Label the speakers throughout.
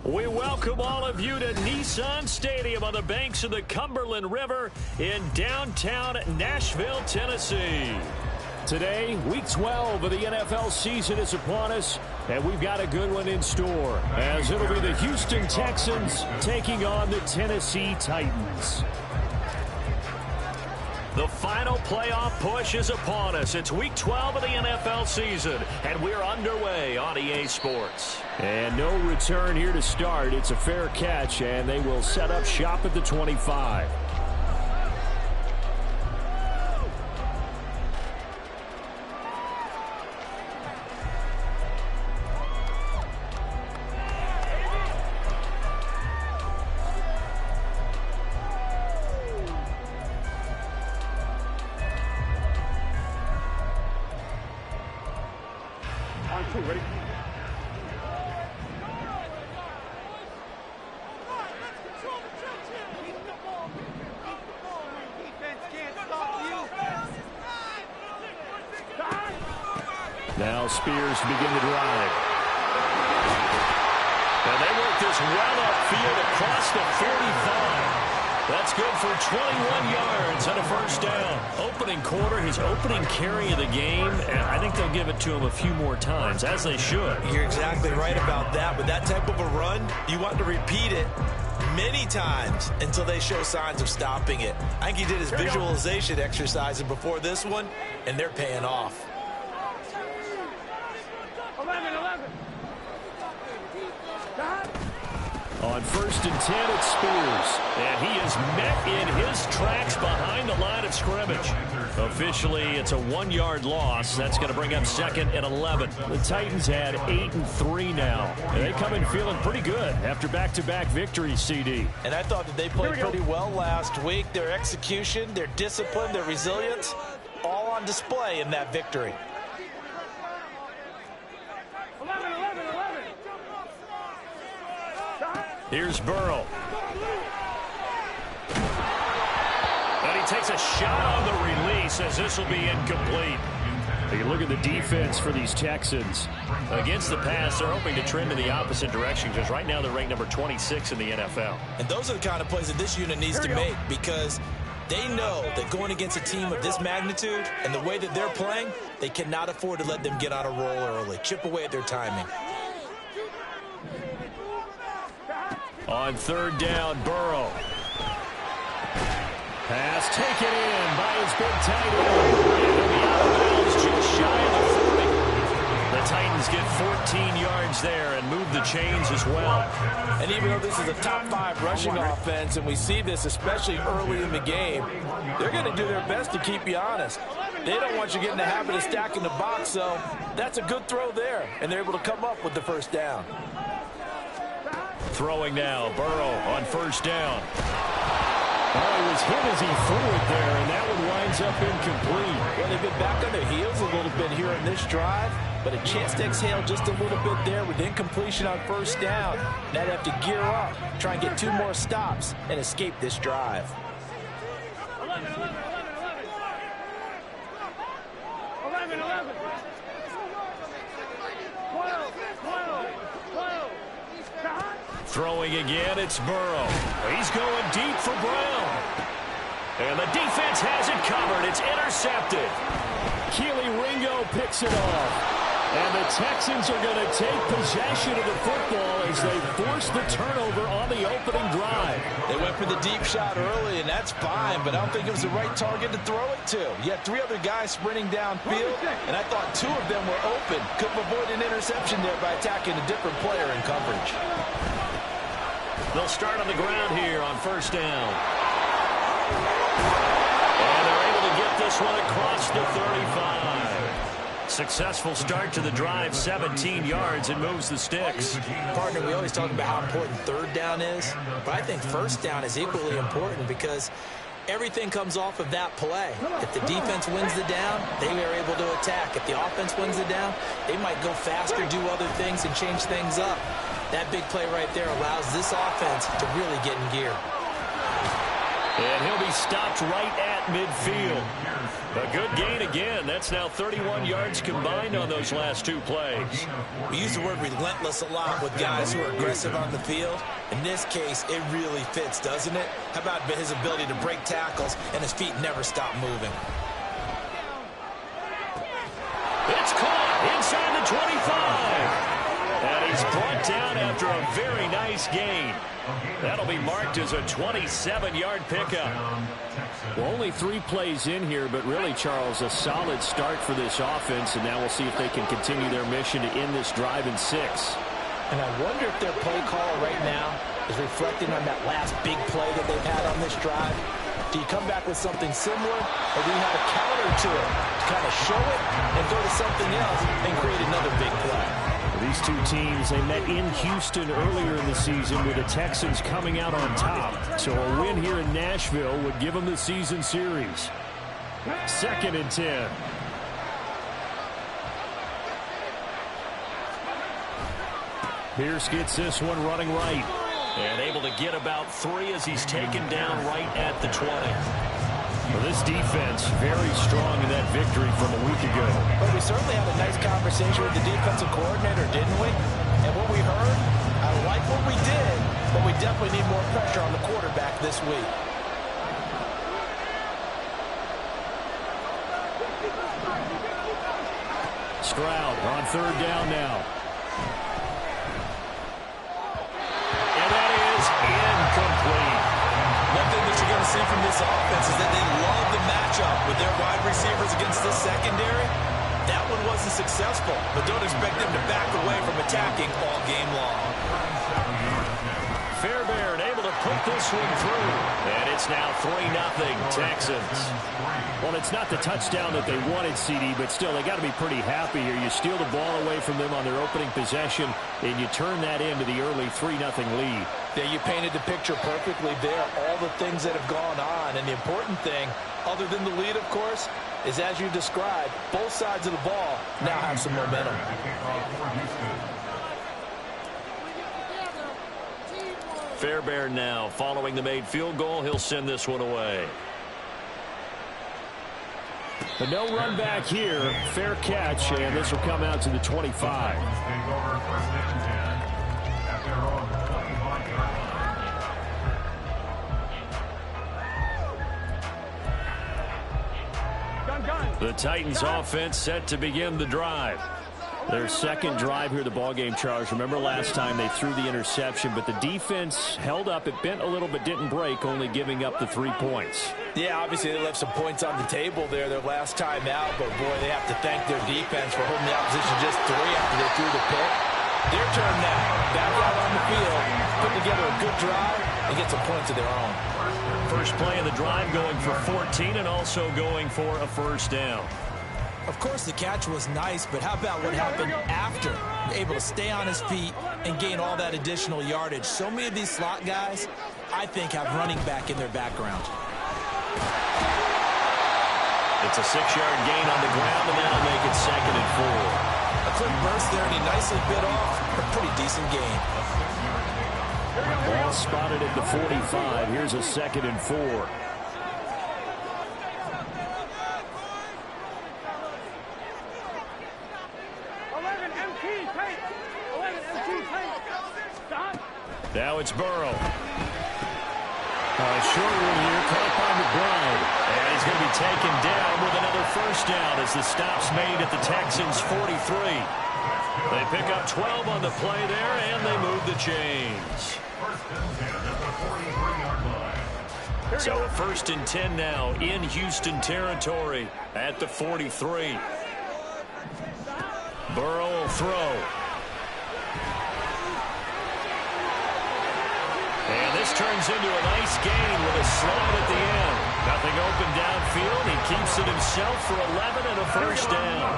Speaker 1: We welcome all of you to Nissan Stadium on the banks of the Cumberland River in downtown Nashville, Tennessee. Today, Week 12 of the NFL season is upon us, and we've got a good one in store, as it'll be the Houston Texans taking on the Tennessee Titans. The final playoff push is upon us. It's Week 12 of the NFL season, and we're underway on EA Sports. And no return here to start. It's a fair catch, and they will set up shop at the 25.
Speaker 2: Ready?
Speaker 1: Now Spears to begin the drive. And they work this well upfield across the 45. That's good for 21 yards and a first down. Opening quarter, his opening carry of the game, and I think they'll give it to him a few more times, as they should.
Speaker 3: You're exactly right about that. With that type of a run, you want to repeat it many times until they show signs of stopping it. I think he did his visualization exercises before this one, and they're paying off.
Speaker 2: 11.
Speaker 1: On 1st and 10, it's Spears. And he is met in his tracks behind the line of scrimmage. Officially, it's a 1-yard loss. That's going to bring up 2nd and 11. The Titans had 8-3 now. And they come in feeling pretty good after back-to-back victories, CD.
Speaker 3: And I thought that they played pretty well last week. Their execution, their discipline, their resilience, all on display in that victory.
Speaker 2: 11.
Speaker 1: Here's Burrow. And he takes a shot on the release as this will be incomplete. You look at the defense for these Texans. Against the pass, they're hoping to trend in the opposite direction because right now they're ranked number 26 in the NFL.
Speaker 3: And those are the kind of plays that this unit needs to make because they know that going against a team of this magnitude and the way that they're playing, they cannot afford to let them get on a roll early. Chip away at their timing.
Speaker 1: On 3rd down, Burrow. Pass taken in by his big tight end. And he'll be out of bounds just shy of the 40. The Titans get 14 yards there and move the chains as well.
Speaker 4: And even though this is a top 5 rushing offense, and we see this especially early in the game, they're going to do their best to keep you honest. They don't want you getting the habit of stacking the box, so that's a good throw there, and they're able to come up with the first down.
Speaker 1: Throwing now, Burrow on 1st down. Oh, he was hit as he threw it there, and that one winds up incomplete.
Speaker 4: Well, they've been back on their heels a little bit here in this drive, but a chance to exhale just a little bit there with incompletion on 1st down. Now they have to gear up, try and get 2 more stops, and escape this drive.
Speaker 2: 11.
Speaker 1: Throwing again, it's Burrow. He's going deep for Brown. And the defense has it covered. It's intercepted. Keely Ringo picks it off. And the Texans are going to take possession of the football as they force the turnover on the opening drive.
Speaker 3: They went for the deep shot early, and that's fine, but I don't think it was the right target to throw it to. You had 3 other guys sprinting downfield, and I thought 2 of them were open. Couldn't avoid an interception there by attacking a different player in coverage.
Speaker 1: They'll start on the ground here on 1st down. And they're able to get this one across the 35. Successful start to the drive, 17 yards, and moves the sticks.
Speaker 3: Partner, we always talk about how important 3rd down is, but I think 1st down is equally important because everything comes off of that play. If the defense wins the down, they are able to attack. If the offense wins the down, they might go faster, do other things, and change things up. That big play right there allows this offense to really get in gear.
Speaker 1: And he'll be he stopped right at midfield. A good gain again. That's now 31 yards combined on those last two plays.
Speaker 3: We use the word relentless a lot with guys who are aggressive on the field. In this case, it really fits, doesn't it? How about his ability to break tackles and his feet never stop moving?
Speaker 1: It's caught inside the 25. And he's brought down after a very nice gain. That'll be marked as a 27-yard pickup. Well, only 3 plays in here, but really, Charles, a solid start for this offense, and now we'll see if they can continue their mission to end this drive in 6.
Speaker 3: And I wonder if their play call right now is reflecting on that last big play that they've had on this drive. Do you come back with something similar, or do you have a counter to it to kind of show it and go to something else and create another big play?
Speaker 1: These two teams, they met in Houston earlier in the season with the Texans coming out on top. So a win here in Nashville would give them the season series. 2nd and 10. Pierce gets this one running right. And able to get about 3 as he's taken down right at the 20. Well, this defense very strong in that victory from a week ago.
Speaker 3: But we certainly had a nice conversation with the defensive coordinator, didn't we? And what we heard, I like what we did, but we definitely need more pressure on the quarterback this week.
Speaker 1: Stroud on 3rd down now. And that is incomplete.
Speaker 3: One thing that you're going to see from this offense is that they love the matchup with their wide receivers against this secondary. That one wasn't successful, but don't expect them to back away from attacking all game long.
Speaker 1: Fairbairn able to put this one through. And it's now 3-0 Texans. Well, it's not the touchdown that they wanted, CD, but still, they got to be pretty happy here. You steal the ball away from them on their opening possession, and you turn that into the early 3-0 lead.
Speaker 3: Yeah, you painted the picture perfectly there, all the things that have gone on. And the important thing, other than the lead, of course, is as you described, both sides of the ball now have some momentum.
Speaker 1: Fairbairn now following the made field goal. He'll send this one away. But no run back here. Fair catch, and this will come out to the 25. The Titans offense set to begin the drive. Their second drive here, the ballgame, Charles. Remember last time they threw the interception, but the defense held up. It bent a little but didn't break, only giving up the 3 points.
Speaker 3: Yeah, obviously they left some points on the table there their last time out, but boy, they have to thank their defense for holding the opposition just 3 after they threw the pick. Their turn now. Back out on the field, put together a good drive, and get some points of their own.
Speaker 1: First play of the drive going for 14 and also going for a first down.
Speaker 3: Of course, the catch was nice, but how about what happened after? Able to stay on his feet and gain all that additional yardage. So many of these slot guys, I think, have running back in their background.
Speaker 1: It's a 6-yard gain on the ground, and that'll make it 2nd and 4.
Speaker 3: A quick burst there, and he nicely bit off a pretty decent gain.
Speaker 1: Ball spotted at the 45. Here's a 2nd and 4. Now it's Burrow. Short one here, caught by McBride. And he's going to be taken down with another first down as the stop's made at the Texans' 43. They pick up 12 on the play there, and they move the chains. So a 1st and 10 now in Houston territory at the 43. Burrow will throw. And this turns into a nice gain with a slot at the end. Nothing open downfield. He keeps it himself for 11 and a first down.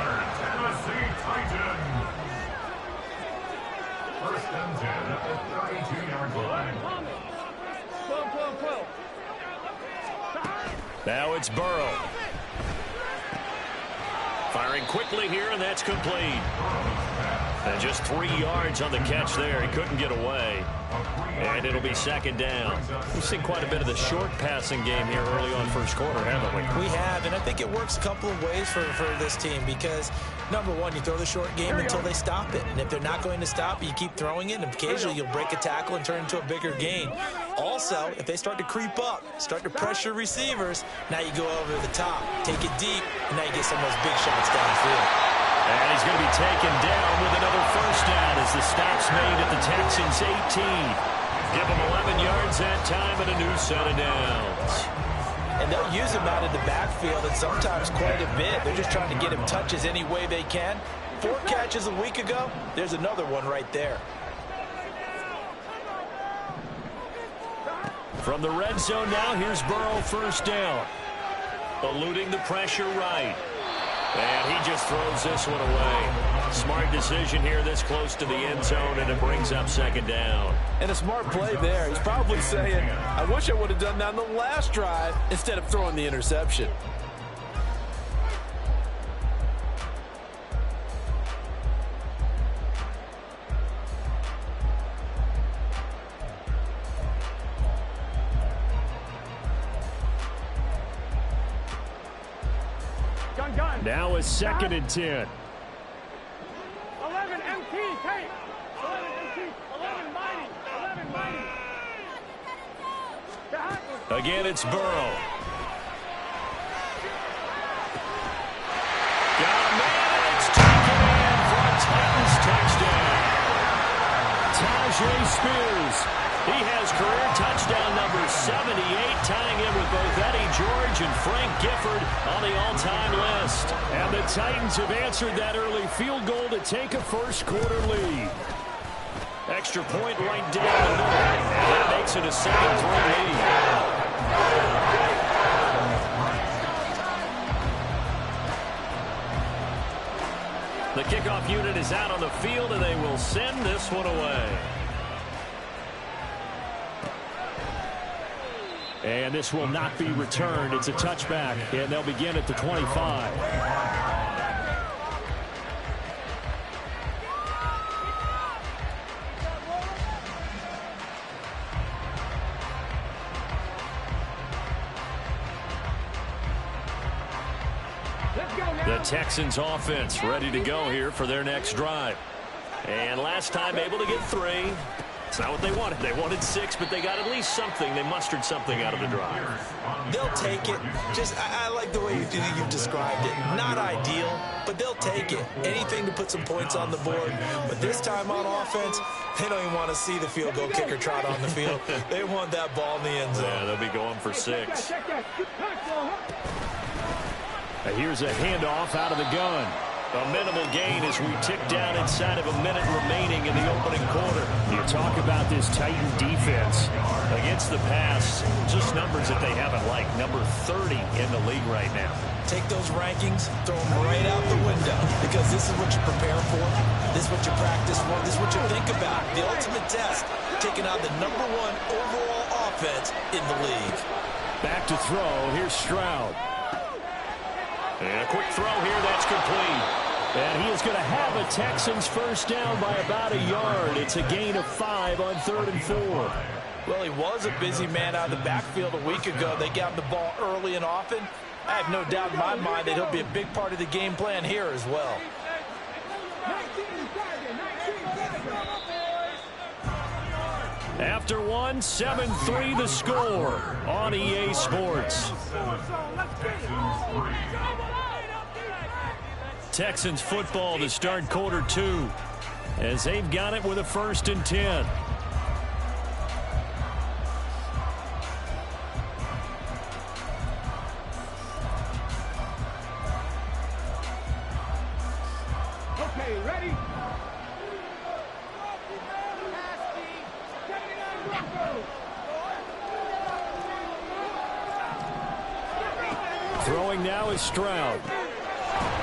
Speaker 5: First and 10 at the 32-yard line.
Speaker 1: Now it's Burrow. Firing quickly here, and that's complete. And just 3 yards on the catch there. He couldn't get away. And it'll be second down. We've seen quite a bit of the short passing game here early on first quarter, haven't we?
Speaker 3: We have, and I think it works a couple of ways for this team because, number one, you throw the short game until they stop it. And if they're not going to stop it, you keep throwing it, and occasionally you'll break a tackle and turn it into a bigger gain. Also, if they start to creep up, start to pressure receivers, now you go over the top, take it deep, and now you get some of those big shots downfield.
Speaker 1: And he's going to be taken down with another first down as the stop's made at the Texans' 18. Give them 11 yards that time and a new set of downs.
Speaker 3: And they'll use him out in the backfield and sometimes quite a bit. They're just trying to get him touches any way they can. 4 catches a week ago, there's another one right there.
Speaker 1: From the red zone now, here's Burrow first down. Eluding the pressure right. And he just throws this one away. Smart decision here this close to the end zone, and it brings up second down.
Speaker 4: And a smart play there. He's probably saying, I wish I would have done that on the last drive instead of throwing the interception.
Speaker 1: Now is 2nd and 10.
Speaker 2: 11 MT, take. 11 MT, 11 mighty, 11 mighty.
Speaker 1: Again, it's Burrow. Got a man, and it's taken in for a Titans touchdown. Tajay Spears. He has career touchdown number 78, tying in with both Eddie George and Frank Gifford on the all-time list. And the Titans have answered that early field goal to take a first-quarter lead. Extra point right down the middle, and that makes it a 7-3 lead. The kickoff unit is out on the field, and they will send this one away. And this will not be returned. It's a touchback, and they'll begin at the 25. The Texans offense ready to go here for their next drive. And last time able to get 3. It's not what they wanted. They wanted 6, but they got at least something. They mustered something out of the drive.
Speaker 3: They'll take it. I like the way you've described it. Not ideal, but they'll take it. Anything to put some points on the board. But this time on offense, they don't even want to see the field goal kicker trot on the field. They want that ball in the end zone.
Speaker 1: Yeah, they'll be going for 6. And here's a handoff out of the gun. A minimal gain as we tick down inside of a minute remaining in the opening quarter. You talk about this Titan defense against the pass, just numbers that they haven't liked. Number 30 in the league right now.
Speaker 3: Take those rankings, throw them right out the window, because this is what you prepare for. This is what you practice for. This is what you think about. The ultimate test, taking out the #1 overall offense in the league.
Speaker 1: Back to throw. Here's Stroud. And a quick throw here, that's complete. And he is going to have a Texans first down by about a yard. It's a gain of 5 on 3rd and 4.
Speaker 3: Well, he was a busy man out of the backfield a week ago. They got him the ball early and often. I have no doubt in my mind that he'll be a big part of the game plan here as well.
Speaker 1: After one, 7-3 the score on EA Sports. Texans football to start quarter 2 as they've got it with a 1st and 10.
Speaker 2: Okay, ready?
Speaker 1: Throwing now is Stroud.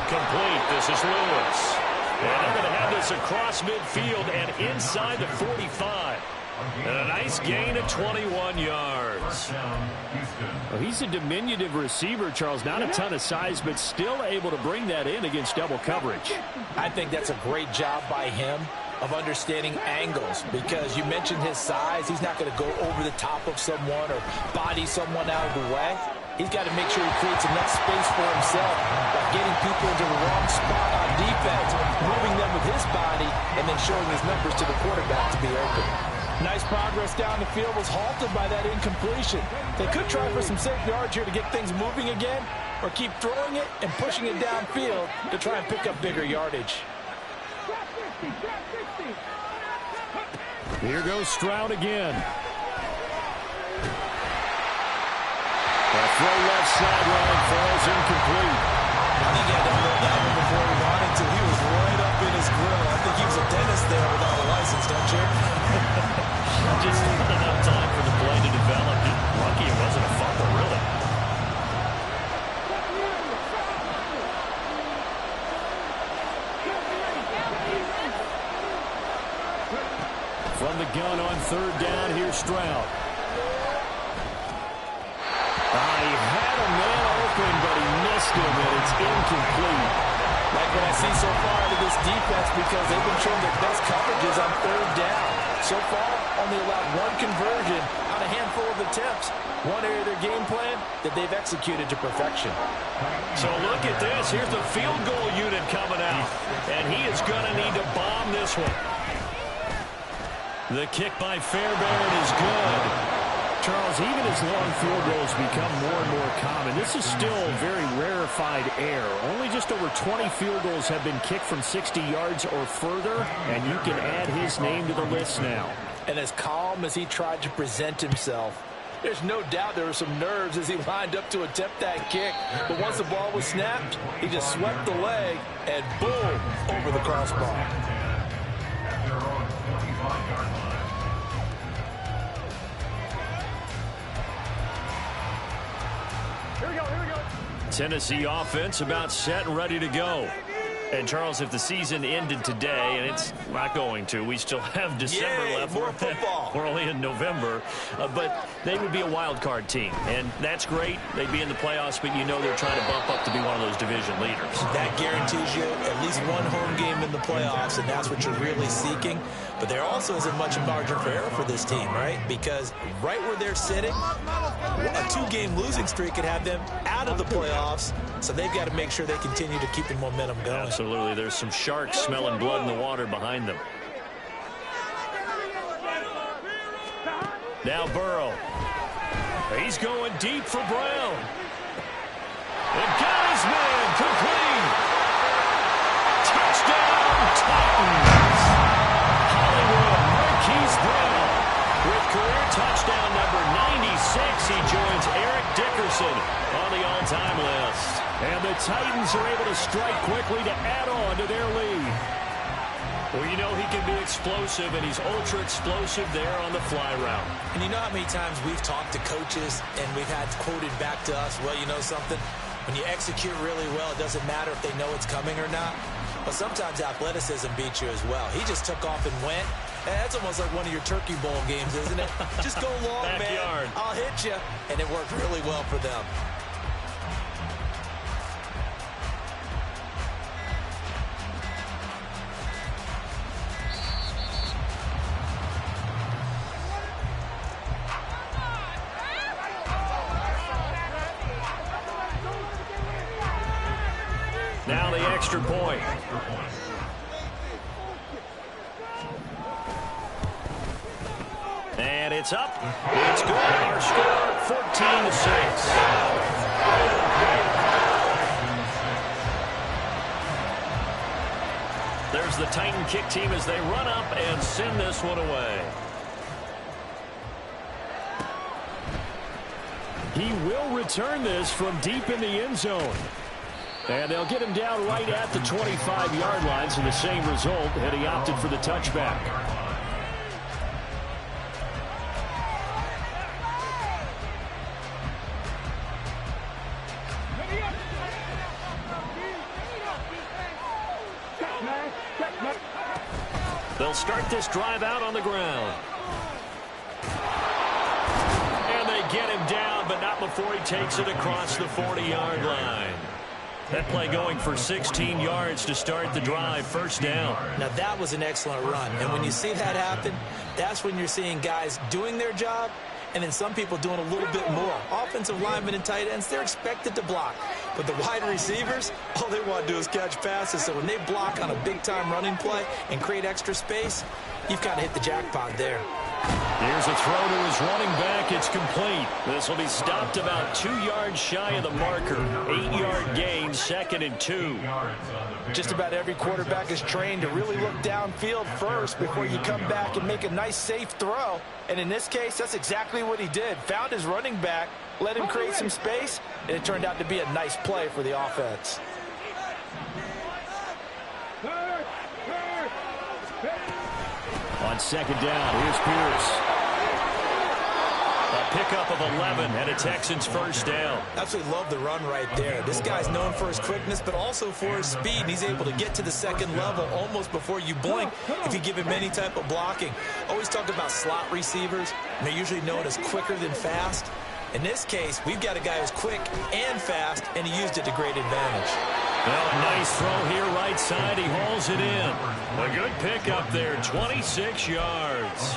Speaker 1: Complete. This is Lewis. And they're going to have this across midfield and inside the 45. And a nice gain of 21 yards. Well, he's a diminutive receiver, Charles. Not a ton of size, but still able to bring that in against double coverage.
Speaker 3: I think that's a great job by him.
Speaker 4: of understanding angles, because you mentioned his size. He's not going to go over the top of someone or body someone out of the way. He's got to make sure he creates enough space for himself by getting people into the wrong spot on defense, moving them with his body, and then showing his numbers to the quarterback to be open. Nice progress down the field was halted by that incompletion. They could try for some safe yards here to get things moving again, or keep throwing it and pushing it downfield to try and pick up bigger yardage.
Speaker 1: Here goes Stroud again. That throw left sideline falls incomplete.
Speaker 4: I think he had to throw that one before he wanted to. He was right up in his grill. I think he was a dentist there without a license, don't you?
Speaker 1: Just not enough time for the play to develop. Lucky it wasn't a fumble, really. From the gun on third down, here's Stroud. He had a man open, but he missed him, and it's incomplete.
Speaker 4: Like what I see so far out of this defense, because they've been showing their best coverages on third down. So far, only allowed one conversion on a handful of attempts. One area of their game plan that they've executed to perfection.
Speaker 1: So look at this. Here's the field goal unit coming out, and he is going to need to bomb this one. The kick by Fairbairn is good. Charles, even as long field goals become more and more common, this is still very rarefied air. Only just over 20 field goals have been kicked from 60 yards or further, and you can add his name to the list now.
Speaker 4: And as calm as he tried to present himself, there's no doubt there were some nerves as he lined up to attempt that kick. But once the ball was snapped, he just swept the leg and boom, over the crossbar.
Speaker 1: Tennessee offense about set and ready to go. And, Charles, if the season ended today, and it's not going to, we still have December left.
Speaker 4: More football.
Speaker 1: We're only in November. But they would be a wild card team. And that's great. They'd be in the playoffs, but you know they're trying to bump up to be one of those division leaders.
Speaker 3: That guarantees you at least one home game in the playoffs, and that's what you're really seeking. But there also isn't much margin for error for this team, right? Because right where they're sitting, a two-game losing streak could have them out of the playoffs. So they've got to make sure they continue to keep the momentum going.
Speaker 1: Absolutely. There's some sharks smelling blood in the water behind them. Now Burrow. He's going deep for Brown. And got his man complete. Touchdown, Titans. Hollywood Marquise Brown with career touchdown number 96. He joins Eric Dickerson on the all-time list. And the Titans are able to strike quickly to add on to their lead. Well, you know he can be explosive, and he's ultra-explosive there on the fly route.
Speaker 3: And you know how many times we've talked to coaches and we've had quoted back to us, well, you know something? When you execute really well, it doesn't matter if they know it's coming or not. But sometimes athleticism beats you as well. He just took off and went. And that's almost like one of your Turkey Bowl games, isn't it? Just go long, man. I'll hit you. And it worked really well for them.
Speaker 1: Now the extra point. And it's up. It's good. Our score, 14-6. There's the Titan kick team as they run up and send this one away. He will return this from deep in the end zone. And they'll get him down right at the 25-yard line, so the same result, and he opted for the touchback. They'll start this drive out on the ground. And they get him down, but not before he takes it across the 40-yard line. That play going for 16 yards to start the drive, first down.
Speaker 3: Now, that was an excellent run. And when you see that happen, that's when you're seeing guys doing their job and then some people doing a little bit more. Offensive linemen and tight ends, they're expected to block. But the wide receivers, all they want to do is catch passes. So when they block on a big-time running play and create extra space, you've got to hit the jackpot there.
Speaker 1: Here's a throw to his running back. It's complete. This will be stopped about 2 yards shy of the marker. 8-yard gain, 2nd and 2.
Speaker 4: Just about every quarterback is trained to really look downfield first before you come back and make a nice, safe throw. And in this case, that's exactly what he did. Found his running back, let him create some space, and it turned out to be a nice play for the offense.
Speaker 1: On 2nd down, here's Pierce. A pickup of 11 and a Texans first down.
Speaker 3: Absolutely love the run right there. This guy's known for his quickness, but also for his speed. And he's able to get to the second level almost before you blink if you give him any type of blocking. Always talk about slot receivers. They're usually known as quicker than fast. In this case, we've got a guy who's quick and fast, and he used it to great advantage.
Speaker 1: Well, nice throw here, right side. He hauls it in. A good pickup there, 26 yards.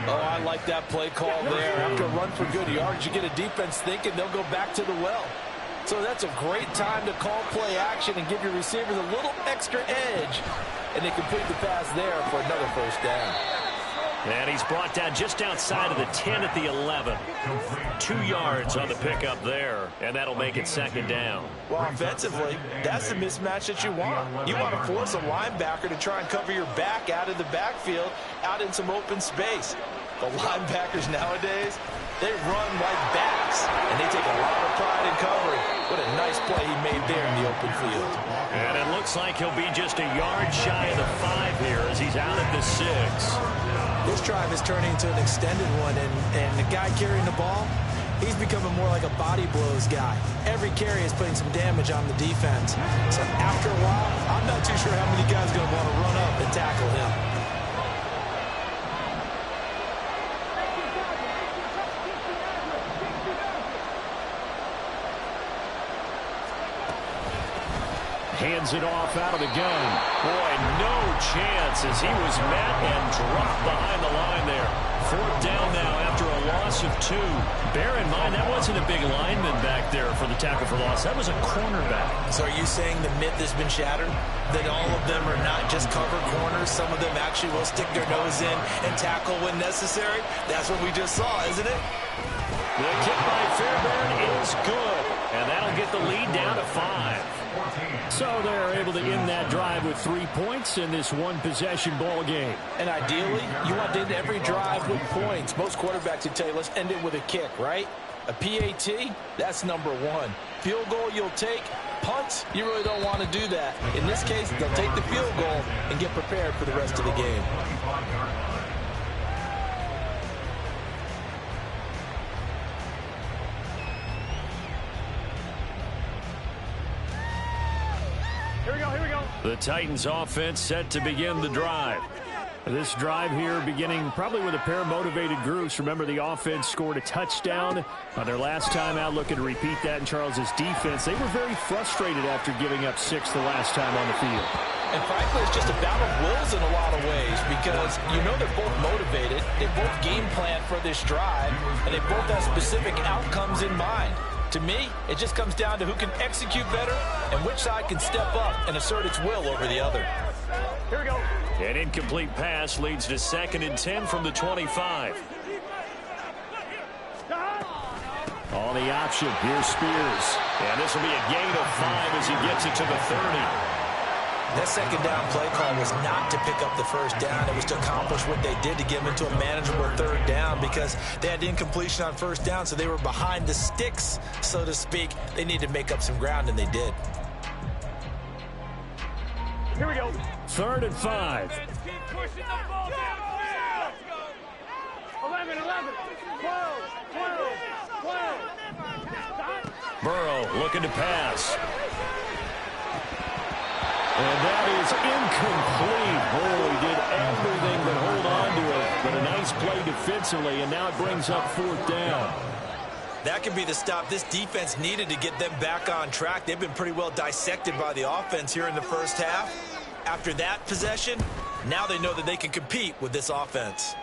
Speaker 4: Oh, I like that play call there. After a run for good yards, you get a defense thinking they'll go back to the well. So that's a great time to call play action and give your receivers a little extra edge. And they complete the pass there for another first down.
Speaker 1: And he's brought down just outside of the 10 at the 11. 2 yards on the pickup there, and that'll make it 2nd down.
Speaker 4: Well, offensively, that's the mismatch that you want. You want to force a linebacker to try and cover your back out of the backfield, out in some open space. The linebackers nowadays, they run like backs, and they take a lot of pride in covering. What a nice play he made there in the open field.
Speaker 1: And it looks like he'll be just a yard shy of the 5 here as he's out at the 6.
Speaker 3: This drive is turning into an extended one, and the guy carrying the ball, he's becoming more like a body blows guy. Every carry is putting some damage on the defense. So after a while, I'm not too sure how many guys are going to want to run up and tackle him.
Speaker 1: Hands it off out of the gun. Boy, no chance as he was met and dropped behind the line there. 4th down now after a loss of 2. Bear in mind, that wasn't a big lineman back there for the tackle for loss. That was a cornerback.
Speaker 3: So are you saying the myth has been shattered? That all of them are not just cover corners? Some of them actually will stick their nose in and tackle when necessary? That's what we just saw, isn't it?
Speaker 1: The kick by Fairbairn is good, and that'll get the lead down to 5. So they're able to end that drive with 3 points in this one-possession ball game.
Speaker 4: And ideally, you want to end every drive with points. Most quarterbacks would tell you, let's end it with a kick, right? A PAT, that's number 1. Field goal you'll take. Punts, you really don't want to do that. In this case, they'll take the field goal and get prepared for the rest of the game.
Speaker 2: Here we go.
Speaker 1: The Titans offense set to begin the drive. This drive here beginning probably with a pair of motivated groups. Remember, the offense scored a touchdown on their last time out, looking to repeat that in Charles's defense. They were very frustrated after giving up 6 the last time on the field.
Speaker 4: And frankly, it's just a battle of wills in a lot of ways because you know they're both motivated. They both game plan for this drive, and they both have specific outcomes in mind. To me, it just comes down to who can execute better and which side can step up and assert its will over the other.
Speaker 2: Here we go.
Speaker 1: An incomplete pass leads to 2nd and 10 from the 25. On the option, here's Spears. And this will be a gain of 5 as he gets it to the 30.
Speaker 3: That 2nd down play call was not to pick up the 1st down. It was to accomplish what they did to get them into a manageable 3rd down because they had incompletion on 1st down, so they were behind the sticks, so to speak. They needed to make up some ground, and they did.
Speaker 2: Here we go.
Speaker 1: 3rd and 5.
Speaker 2: 11, 12.
Speaker 1: Burrow looking to pass. And that is incomplete. Oh, he did everything but hold on to it. But a nice play defensively, and now it brings up 4th down.
Speaker 3: That could be the stop this defense needed to get them back on track. They've been pretty well dissected by the offense here in the first half. After that possession, now they know that they can compete with this offense.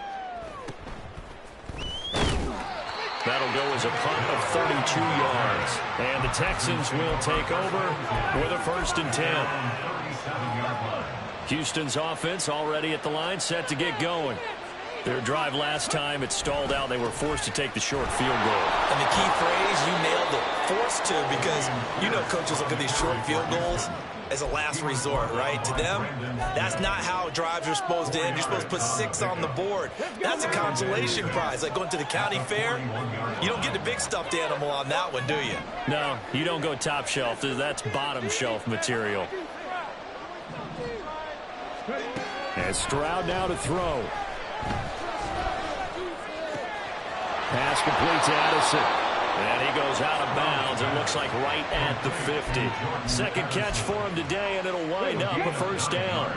Speaker 1: That'll go as a punt of 32 yards. And the Texans will take over with a 1st and 10. Houston's offense already at the line, set to get going. Their drive last time, it stalled out. They were forced to take the short field goal.
Speaker 3: And the key phrase, you nailed it, forced to, because you know coaches look at these short field goals as a last resort, right? To them, that's not how drives are supposed to end. You're supposed to put 6 on the board. That's a consolation prize, like going to the county fair. You don't get the big stuffed animal on that one, do you?
Speaker 1: No, you don't go top shelf. That's bottom shelf material. And Stroud now to throw. Pass complete to Addison. And he goes out of bounds. It looks like right at the 50. Second catch for him today, and it'll wind up a 1st down.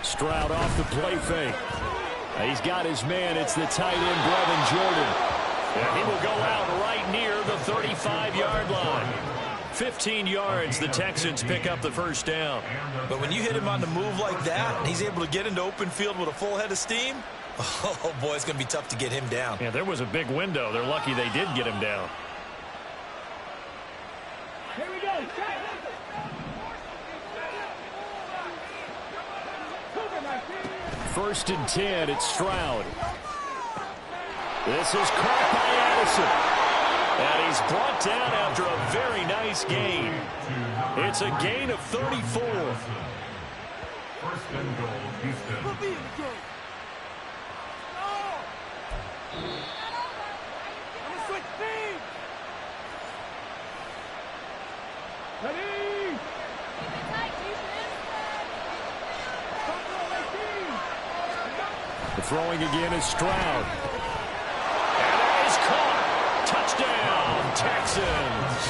Speaker 1: Stroud off the play fake. He's got his man. It's the tight end, Brevin Jordan. And he will go out right near the 35-yard line. 15 yards, the Texans pick up the 1st down.
Speaker 3: But when you hit him on the move like that, and he's able to get into open field with a full head of steam, oh, boy, it's going to be tough to get him down.
Speaker 1: Yeah, there was a big window. They're lucky they did get him down.
Speaker 2: Here we go.
Speaker 1: 1st and 10, it's Stroud. This is caught by Addison. And he's brought down after a very nice gain. It's a gain of 34.
Speaker 5: 1st and goal, Houston.
Speaker 1: The throwing again is Stroud. And that is caught. Touchdown, Texans.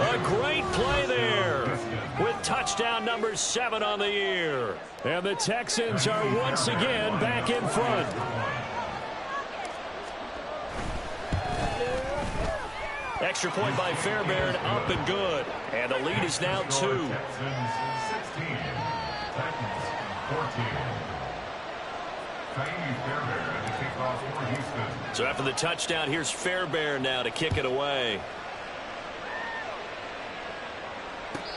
Speaker 1: A great play there with touchdown number 7 on the year. And the Texans are once again back in front. Extra point by Fairbairn, up and good. And the lead is now 2.
Speaker 5: Texans 16, Titans 14. Fairbairn to kick off for Houston.
Speaker 1: So after the touchdown, here's Fairbairn now to kick it away.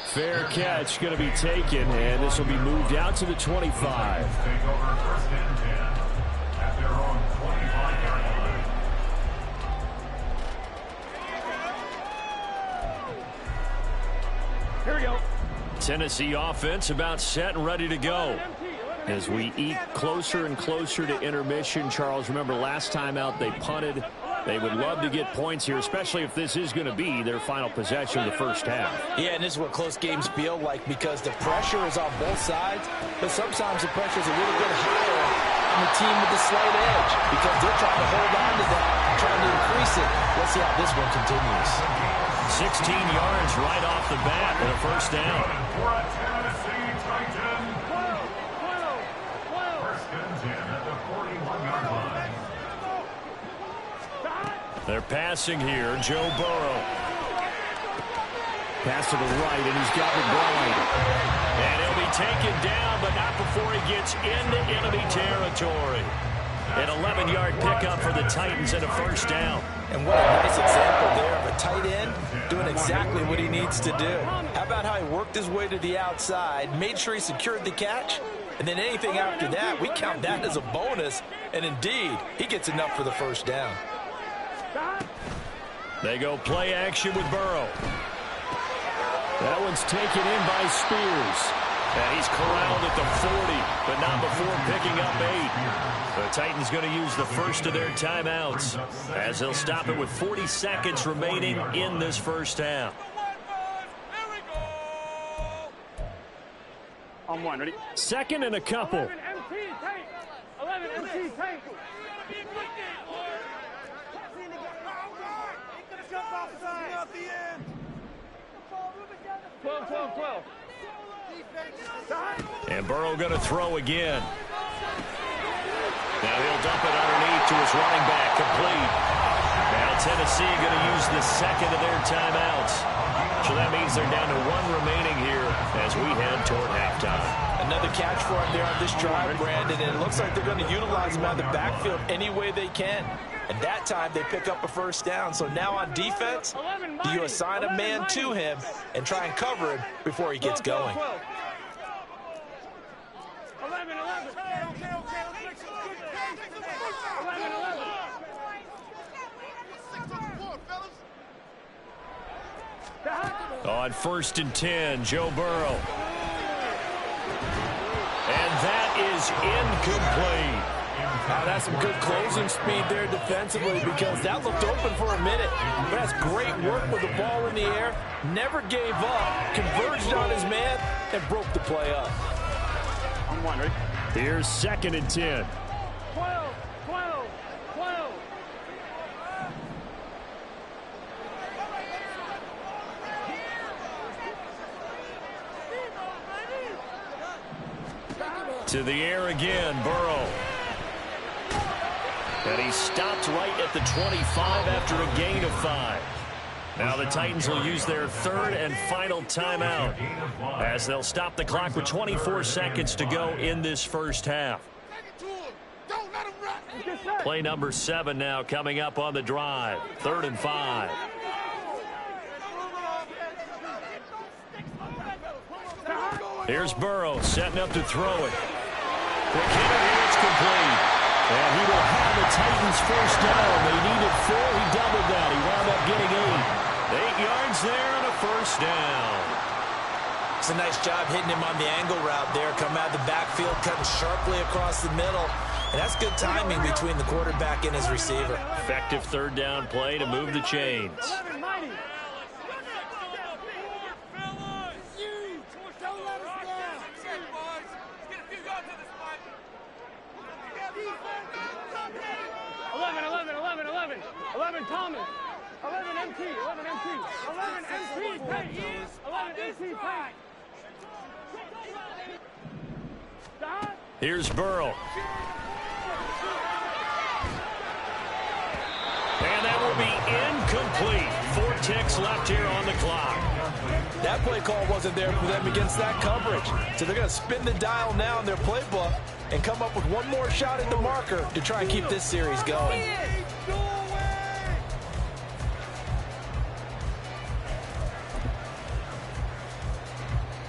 Speaker 1: Fair catch going to be taken, and this will be moved out to the 25.
Speaker 5: Take over 1st and 10 at their own 25-yard line.
Speaker 2: Here we go.
Speaker 1: Tennessee offense about set and ready to go. As we eat closer and closer to intermission, Charles, remember last time out they punted. They would love to get points here, especially if this is going to be their final possession of the first half.
Speaker 4: Yeah, and this is what close games feel like because the pressure is on both sides, but sometimes the pressure is a little bit higher on the team with the slight edge because they're trying to hold on to that, trying to increase it. Let's see how this one continues.
Speaker 1: 16 yards right off the bat and a 1st down.
Speaker 5: For a Tennessee Titan. 1st and 10 at the 41-yard line.
Speaker 1: They're passing here. Joe Burrow. Pass to the right, and he's got McBride. And he'll be taken down, but not before he gets into enemy territory. An 11-yard pickup for the Titans and a 1st down.
Speaker 4: And what a nice example there of a tight end doing exactly what he needs to do. How about how he worked his way to the outside, made sure he secured the catch, and then anything after that, we count that as a bonus. And indeed, he gets enough for the 1st down.
Speaker 1: They go play action with Burrow. That one's taken in by Spears. And he's corralled at the 40, but not before picking up 8. The Titans going to use the first of their timeouts as they'll stop it with 40 seconds remaining in this first half.
Speaker 2: On 1, ready?
Speaker 1: 2nd and a couple.
Speaker 2: 11 MT tank. 11 MT tank. 12.
Speaker 1: And Burrow going to throw again. Now he'll dump it underneath to his running back, complete. Now Tennessee going to use the second of their timeouts. So that means they're down to one remaining here as we head toward halftime.
Speaker 4: Another catch for him there on this drive, Brandon, and it looks like they're going to utilize him out of the backfield any way they can. And that time they pick up a first down. So now on defense, do you assign a man to him and try and cover him before he gets going?
Speaker 2: 11.
Speaker 1: On 1st and 10, Joe Burrow. And that is incomplete.
Speaker 4: Now that's some good closing speed there defensively because that looked open for a minute. But that's great work with the ball in the air. Never gave up, converged on his man, and broke the play up.
Speaker 2: I'm one, ready?
Speaker 1: Here's 2nd and 10.
Speaker 2: 12.
Speaker 1: To the air again, Burrow. And he stopped right at the 25 after a gain of 5. Now the Titans will use their third and final timeout as they'll stop the clock with 24 seconds to go in this first half. Play number 7 now coming up on the drive. 3rd and 5. Here's Burrow setting up to throw it. Quick hitter here, it's complete. And he will have the Titans first down. They needed 4. He doubled that. He wound up getting 8. 8 yards there and a first down.
Speaker 3: It's a nice job hitting him on the angle route there. Come out of the backfield, cutting sharply across the middle. And that's good timing between the quarterback and his receiver.
Speaker 1: Effective 3rd down play to move the chains.
Speaker 2: 11, mighty. Thomas, 11 MT, 11 MT, 11 MT, pace, 11 MT, pace.
Speaker 1: Here's Burrow. And that will be incomplete. 4 ticks left here on the clock.
Speaker 4: That play call wasn't there for them against that coverage. So they're going to spin the dial now in their playbook and come up with one more shot at the marker to try and keep this series going.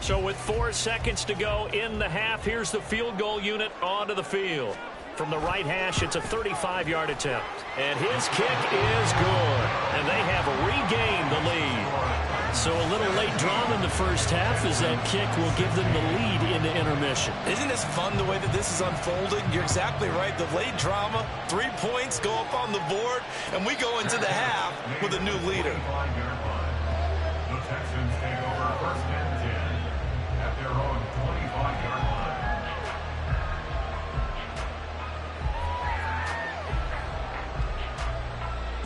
Speaker 1: So with 4 seconds to go in the half, here's the field goal unit onto the field. From the right hash, it's a 35-yard attempt. And his kick is good. And they have regained the lead. So a little late drama in the first half as that kick will give them the lead into intermission.
Speaker 3: Isn't this fun the way that this is unfolding? You're exactly right. The late drama, 3 points go up on the board, and we go into the half with a new leader.
Speaker 5: The Texans take over 1st and 10 at their own 25-yard line.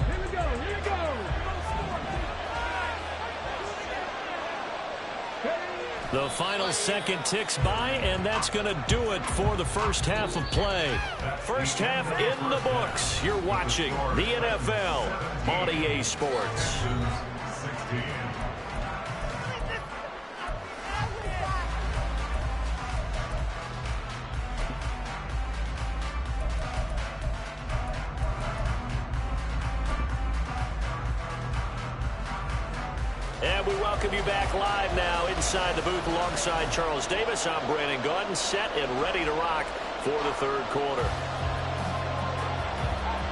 Speaker 2: Here we go.
Speaker 1: The final second ticks by, and that's going to do it for the first half of play. First half in the books. You're watching the NFL on EA Sports.
Speaker 5: 16.
Speaker 1: And we welcome you back live now inside the booth alongside Charles Davis. I'm Brandon Gaudin, set and ready to rock for the third quarter.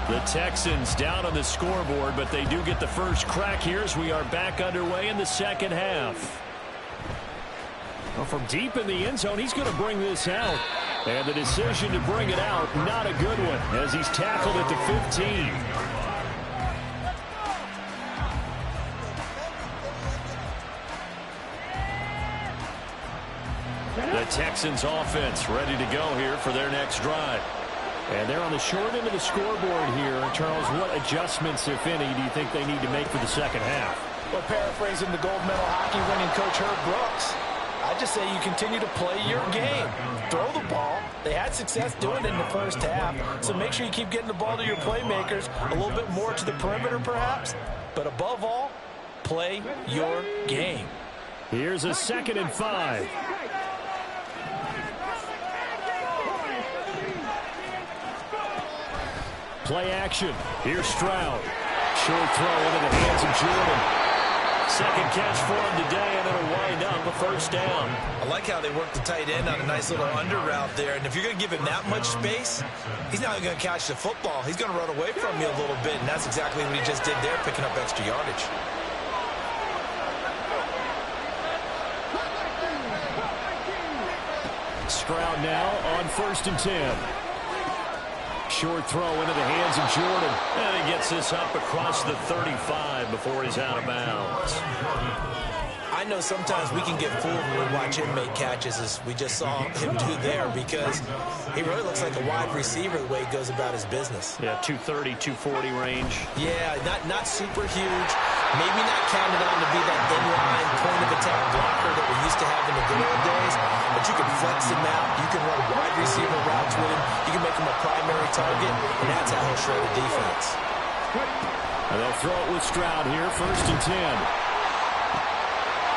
Speaker 1: The Texans down on the scoreboard, but they do get the first crack here as we are back underway in the second half. Well, from deep in the end zone, he's going to bring this out. And the decision to bring it out, not a good one, as he's tackled at the 15. The Texans offense ready to go here for their next drive. And they're on the short end of the scoreboard here. Charles, what adjustments, if any, do you think they need to make for the second half?
Speaker 4: Well, paraphrasing the gold medal hockey winning coach Herb Brooks, I I just say you continue to play your game. Throw the ball. They had success doing it in the first half, so make sure you keep getting the ball to your playmakers, a little bit more to the perimeter perhaps, but above all, play your game.
Speaker 1: Here's a 2nd and 5. Play action. Here's Stroud. Short throw into the hands of Jordan. Second catch for him today, and it'll wind up a first down.
Speaker 3: I like how they work the tight end on a nice little under route there. And if you're going to give him that much space, he's not going to catch the football. He's going to run away from you a little bit, and that's exactly what he just did there, picking up extra yardage.
Speaker 1: Stroud now on 1st and 10. Short throw into the hands of Jordan. And he gets this up across the 35 before he's out of bounds.
Speaker 3: I know sometimes we can get fooled when we watch him make catches, as we just saw him do there, because he really looks like a wide receiver the way he goes about his business.
Speaker 1: Yeah, 230, 240 range.
Speaker 3: Yeah, not super huge. Maybe not counted on to be that inline point-of-attack blocker that we used to have in the good old days, but you can flex him out. You can run wide receiver routes with him. You can make him a primary target, and that's how he'll shred a defense.
Speaker 1: And they'll throw it with Stroud here, 1st and 10.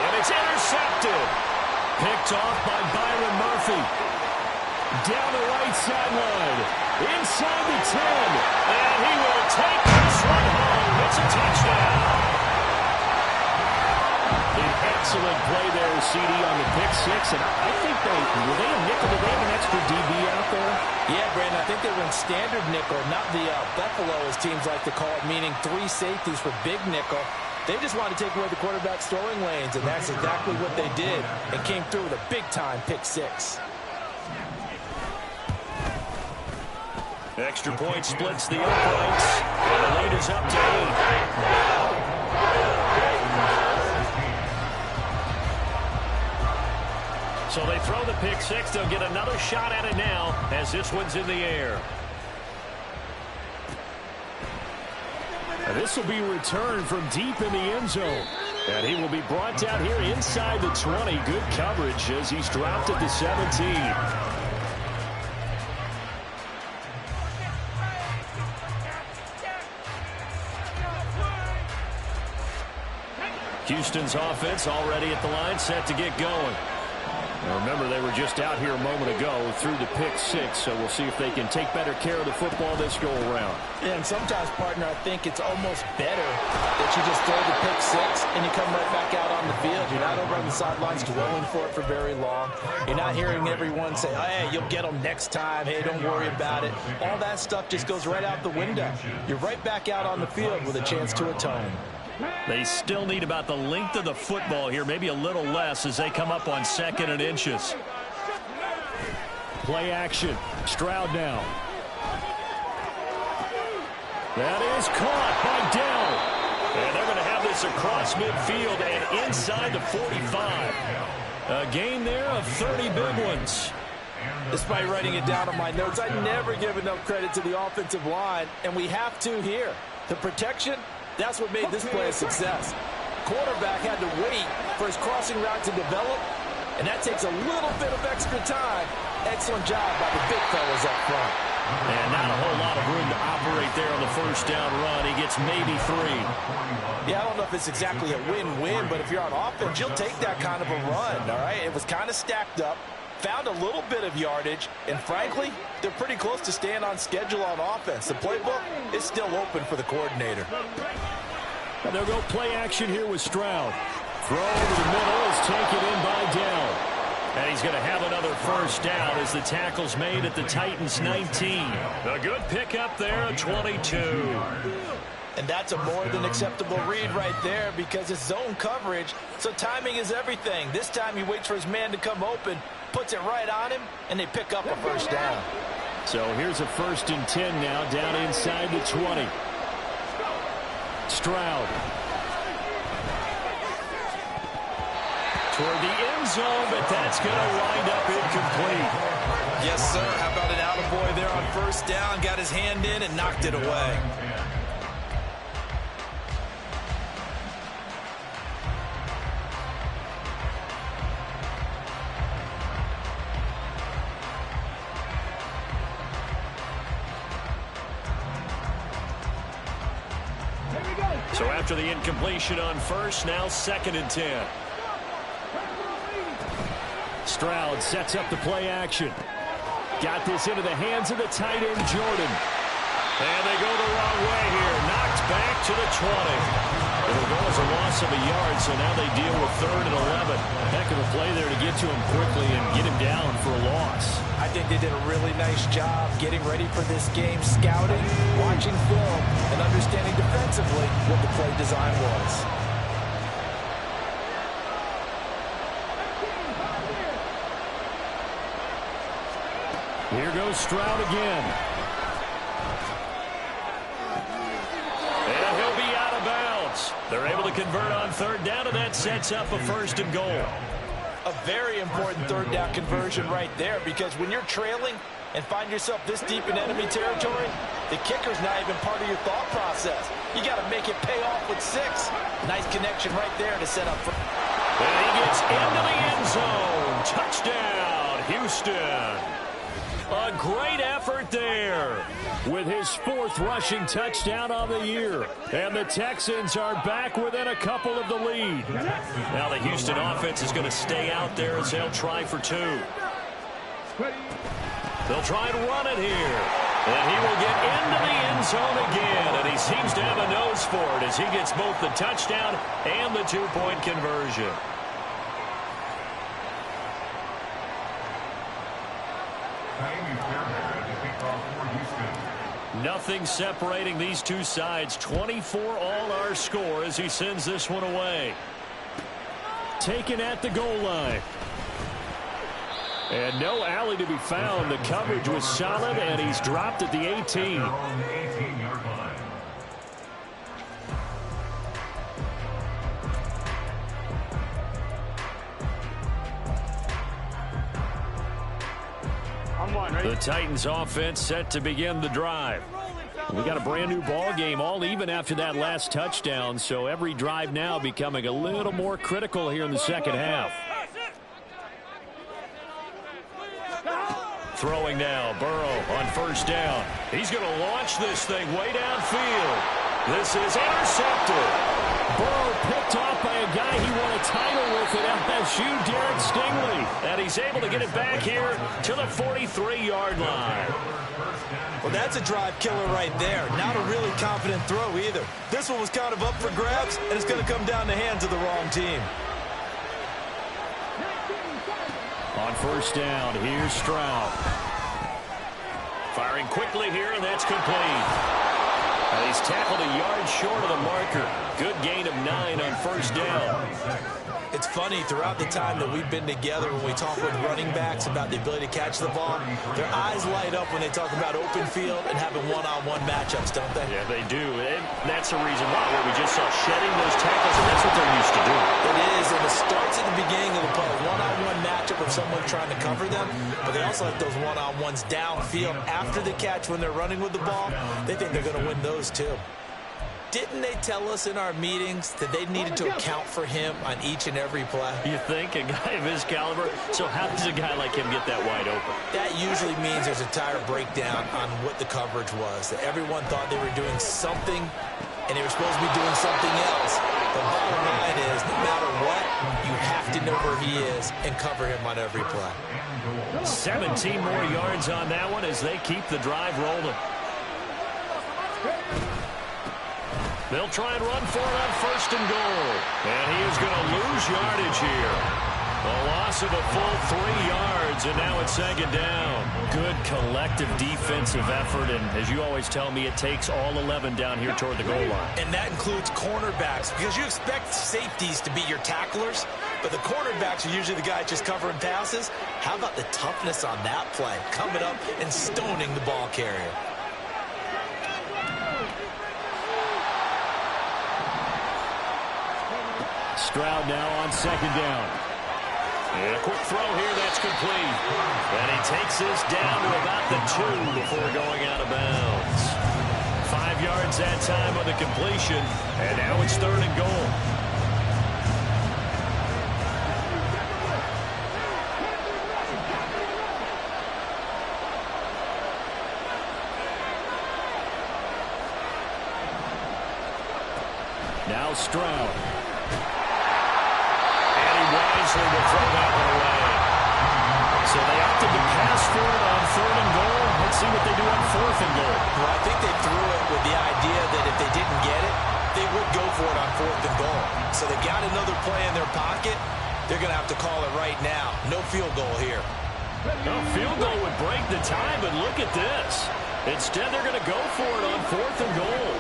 Speaker 1: And it's intercepted. Picked off by Byron Murphy. Down the right sideline. Inside the 10. And he will take this one home. It's a touchdown. An excellent play there, CD, on the pick six. And I think were they a nickel? Did they have an extra DB out there?
Speaker 4: Yeah, Brandon, I think they were in standard nickel, not the Buffalo, as teams like to call it, meaning 3 safeties for big nickel. They just wanted to take away the quarterback's throwing lanes, and that's exactly what they did, and came through with a big-time pick six.
Speaker 1: Extra point splits the uprights, and the lead is up to 8. So they throw the pick six. They'll get another shot at it now as this one's in the air. And this will be returned from deep in the end zone. And he will be brought down here inside the 20. Good coverage as he's dropped at the 17. Houston's offense already at the line, set to get going. Now remember, they were just out here a moment ago through the pick six, so we'll see if they can take better care of the football this go-around.
Speaker 4: Yeah, and sometimes, partner, I think it's almost better that you just throw the pick six and you come right back out on the field. You're not over on the sidelines dwelling for it for very long. You're not hearing everyone say, oh, hey, you'll get them next time. Hey, don't worry about it. All that stuff just goes right out the window. You're right back out on the field with a chance to atone.
Speaker 1: They still need about the length of the football here, maybe a little less as they come up on 2nd and inches. Play action. Stroud now. That is caught by Dell. And they're going to have this across midfield and inside the 45. A gain there of 30 big ones.
Speaker 4: Despite writing it down on my notes, I never give enough credit to the offensive line, and we have to here. The protection, that's what made this play a success. Quarterback had to wait for his crossing route to develop, and that takes a little bit of extra time. Excellent job by the big fellas up front.
Speaker 1: And not a whole lot of room to operate there on the first down run. He gets maybe 3.
Speaker 4: Yeah, I don't know if it's exactly a win-win, but if you're on offense, you'll take that kind of a run, all right? It was kind of stacked up, found a little bit of yardage, and frankly, they're pretty close to staying on schedule on offense. The playbook is still open for the coordinator.
Speaker 1: And they'll go play action here with Stroud. Throw over the middle is taken in by Dell. And he's going to have another first down as the tackle's made at the Titans' 19. A good pickup there at 22.
Speaker 4: And that's a more than acceptable read right there because it's zone coverage, so timing is everything. This time he waits for his man to come open, puts it right on him, and they pick up a first down.
Speaker 1: So here's a 1st and 10 now down inside the 20. Stroud. Toward the end zone, but that's going to wind up incomplete.
Speaker 3: Yes, sir. How about an attaboy there on first down? Got his hand in and knocked it away.
Speaker 1: So after the incompletion on first, now 2nd and 10. Stroud sets up the play action. Got this into the hands of the tight end, Jordan. And they go the wrong way here. Knocked back to the 20. It'll go as a loss of a yard, so now they deal with 3rd and 11. Heck of a play there to get to him quickly and get him down for a loss.
Speaker 4: I think they did a really nice job getting ready for this game, scouting, watching film, and understanding defensively what the play design was.
Speaker 1: Here goes Stroud again. And he'll be out of bounds. They're able to convert on 3rd down, and that sets up a 1st and goal.
Speaker 4: A very important 3rd down conversion right there, because when you're trailing and find yourself this deep in enemy territory, the kicker's not even part of your thought process. You got to make it pay off with 6. Nice connection right there to set up.
Speaker 1: And he gets into the end zone. Touchdown, Houston. A great effort there with his 4th rushing touchdown on the year. And the Texans are back within a couple of the lead. Now the Houston offense is going to stay out there as they'll try for 2. They'll try and run it here. And he will get into the end zone again. And he seems to have a nose for it as he gets both the touchdown and the 2-point conversion. Nothing separating these two sides. 24 all our score as he sends this one away. Taken at the goal line. And no alley to be found. The coverage was solid, and he's dropped at the 18. The Titans offense set to begin the drive. We got a brand new ball game, all even after that last touchdown, so every drive now becoming a little more critical here in the second half. Throwing now, Burrow on 1st down. He's going to launch this thing way downfield. This is intercepted. Burrow picked off by a guy he won a title with at LSU, Derek Stingley. And he's able to get it back here to the 43-yard line.
Speaker 3: Well, that's a drive killer right there. Not a really confident throw either. This one was kind of up for grabs, and it's going to come down the hands of the wrong team.
Speaker 1: On 1st down, here's Stroud. Firing quickly here, and that's complete. And he's tackled a yard short of the marker. Good gain of 9 on 1st down.
Speaker 3: It's funny, throughout the time that we've been together, when we talk with running backs about the ability to catch the ball, their eyes light up when they talk about open field and having one-on-one matchups, don't they?
Speaker 1: Yeah, they do. And that's the reason why we just saw shedding those tackles, and that's what they're used to doing.
Speaker 3: It is, and it starts at the beginning of the play. One-on-one matchup with someone trying to cover them, but they also like those one-on-ones downfield after the catch when they're running with the ball. They think they're going to win those too. Didn't they tell us in our meetings that they needed to account for him on each and every play?
Speaker 1: You think? A guy of his caliber? So how does a guy like him get that wide open?
Speaker 3: That usually means there's a tire breakdown on what the coverage was. That everyone thought they were doing something, and they were supposed to be doing something else. The bottom line is, no matter what, you have to know where he is and cover him on every play.
Speaker 1: 17 more yards on that one as they keep the drive rolling. They'll try and run for it on 1st and goal. And he is going to lose yardage here. A loss of a full 3 yards, and now it's 2nd down. Good collective defensive effort, and as you always tell me, it takes all 11 down here toward the goal line.
Speaker 3: And that includes cornerbacks, because you expect safeties to be your tacklers, but the cornerbacks are usually the guys just covering passes. How about the toughness on that play, coming up and stoning the ball carrier?
Speaker 1: Stroud now on 2nd down. And a quick throw here, that's complete. And he takes this down to about the 2 before going out of bounds. 5 yards that time on the completion, and now it's 3rd and goal. Now Stroud. And he wisely will throw that one away. So they opted to pass for it on 3rd and goal. Let's see what they do on 4th and goal.
Speaker 3: Well, I think they threw it with the idea that if they didn't get it, they would go for it on 4th and goal. So they've got another play in their pocket. They're going to have to call it right now. No field goal here.
Speaker 1: No, field goal would break the tie, but look at this. Instead, they're going to go for it on 4th and goal.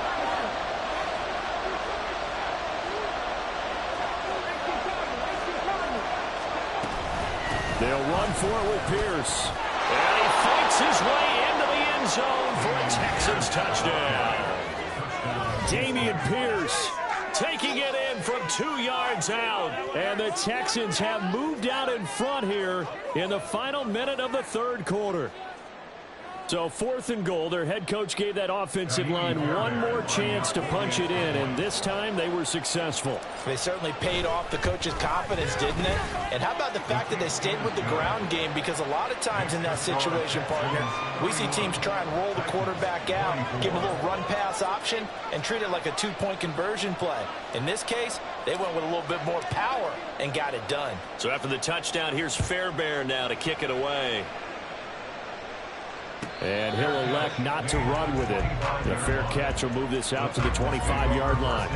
Speaker 1: They'll run for it with Pierce. And he fights his way into the end zone for a Texans touchdown. Dameon Pierce taking it in from 2 yards out. And the Texans have moved out in front here in the final minute of the 3rd quarter. So 4th and goal, their head coach gave that offensive line one more chance to punch it in, and this time they were successful.
Speaker 3: They certainly paid off the coach's confidence, didn't it? And how about the fact that they stayed with the ground game? Because a lot of times in that situation, partner, we see teams try and roll the quarterback out, give him a little run-pass option, and treat it like a 2-point conversion play. In this case, they went with a little bit more power and got it done.
Speaker 1: So after the touchdown, here's Fairbairn now to kick it away. And he'll elect not to run with it. The fair catch will move this out to the 25-yard line.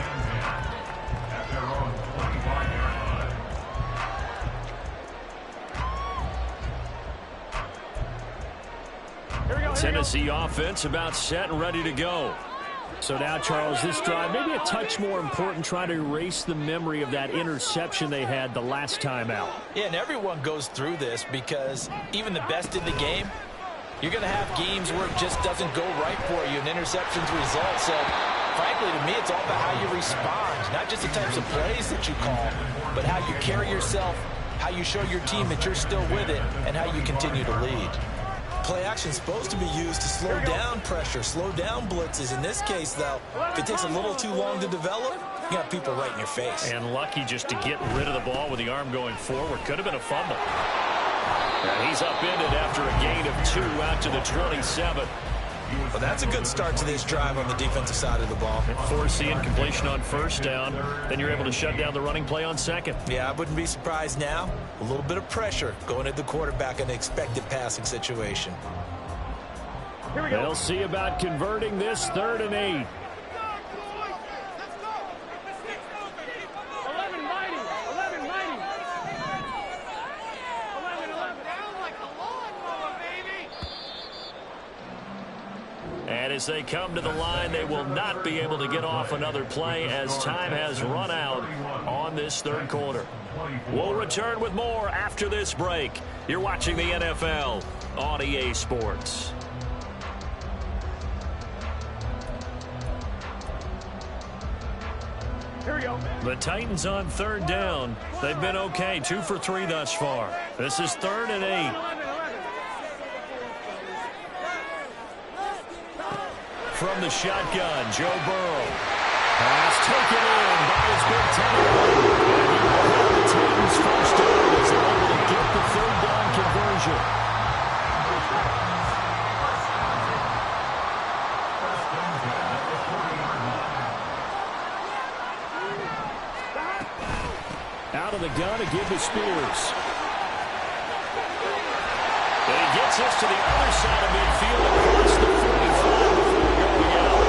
Speaker 1: Tennessee offense about set and ready to go. So now, Charles, this drive maybe a touch more important, trying to erase the memory of that interception they had the last time out.
Speaker 3: Yeah, and everyone goes through this because even the best in the game, you're going to have games where it just doesn't go right for you, and interceptions result. So, frankly, to me, it's all about how you respond, not just the types of plays that you call, but how you carry yourself, how you show your team that you're still with it, and how you continue to lead. Play action is supposed to be used to slow down pressure, slow down blitzes. In this case, though, if it takes a little too long to develop, you got people right in your face.
Speaker 1: And lucky just to get rid of the ball with the arm going forward. Could have been a fumble. And he's upended after a gain of 2 out to the 27.
Speaker 3: Well, that's a good start to this drive on the defensive side of the ball.
Speaker 1: Forcing completion on 1st down. Then you're able to shut down the running play on 2nd.
Speaker 3: Yeah, I wouldn't be surprised now. A little bit of pressure going at the quarterback in an expected passing situation.
Speaker 1: They'll see about converting this 3rd and 8. And as they come to the line, they will not be able to get off another play as time has run out on this 3rd quarter. We'll return with more after this break. You're watching the NFL on EA Sports.
Speaker 2: Here we go.
Speaker 1: The Titans on 3rd down. They've been okay, 2 for 3 thus far. This is 3rd and 8. From the shotgun, Joe Burrow. Pass taken in by his big tight end. And he will have the Titans first down as they're able to get the 3rd down conversion. Out of the gun to give to Spears. And he gets us to the other side of midfield across the 45 before going out.